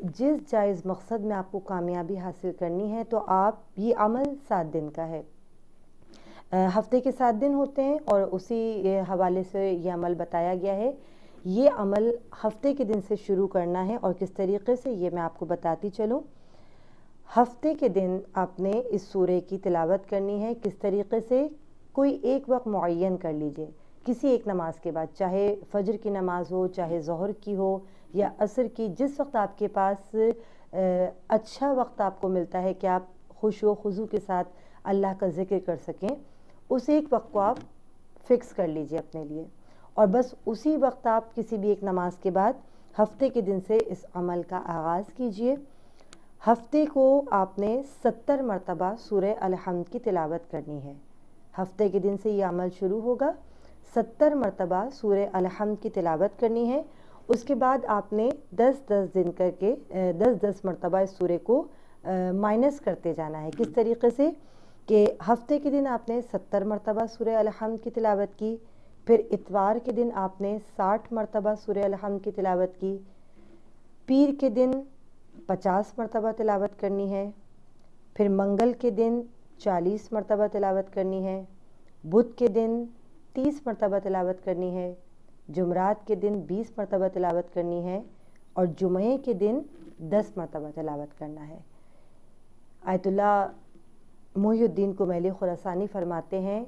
जिस जायज़ मकसद में आपको कामयाबी हासिल करनी है, तो आप ये अमल 7 दिन का है। हफ्ते के 7 दिन होते हैं और उसी हवाले से ये अमल बताया गया है। ये अमल हफ्ते के दिन से शुरू करना है और किस तरीके से, ये मैं आपको बताती चलूँ। हफ्ते के दिन आपने इस सूरे की तिलावत करनी है। किस तरीके से? कोई एक वक्त मुअय्यन कर लीजिए, किसी एक नमाज के बाद, चाहे फजर की नमाज हो, चाहे ज़ोहर की हो या असर की। जिस वक्त आपके पास अच्छा वक्त आपको मिलता है कि आप खुशू खुजू के साथ अल्लाह का ज़िक्र कर सकें, उस एक वक्त को आप फ़िक्स कर लीजिए अपने लिए, और बस उसी वक्त आप किसी भी एक नमाज के बाद हफ्ते के दिन से इस अमल का आगाज़ कीजिए। हफ्ते को आपने 70 मरतबा सूरह अल-हम्द की तिलावत करनी है। हफ्ते के दिन से ये अमल शुरू होगा। 70 मरतबा सूरह अल-हम्द की तिलावत करनी है। उसके बाद आपने 10-10 दिन करके 10-10 मरतबा इस सूरे को माइनस करते जाना है। किस तरीके से? कि हफ्ते के दिन आपने 70 मरतबा सूरह अल-हम्द की तिलावत की, फिर इतवार के दिन आपने 60 मरतबा सूरह अल-हम्द की तिलावत की, पीर के दिन 50 मरतबा तिलावत करनी है, फिर मंगल के दिन 40 मरतबा तिलावत करनी है, बुध के दिन 30 मरतबा तिलावत करनी है, जुमरात के दिन 20 मरतबा तिलावत करनी है और जुमे के दिन 10 मरतबा तिलावत करना है। आयतुल्लाह मोहिउद्दीन कुमैली खुरासानी फरमाते हैं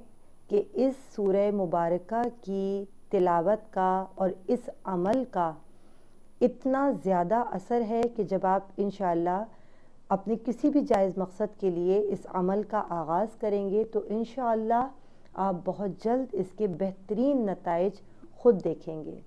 कि इस सूरह मुबारका की तिलावत का और इस अमल का इतना ज़्यादा असर है कि जब आप इंशाअल्लाह अपने किसी भी जायज़ मकसद के लिए इस अमल का आगाज़ करेंगे, तो इंशाअल्लाह आप बहुत जल्द इसके बेहतरीन नताइज खुद देखेंगे।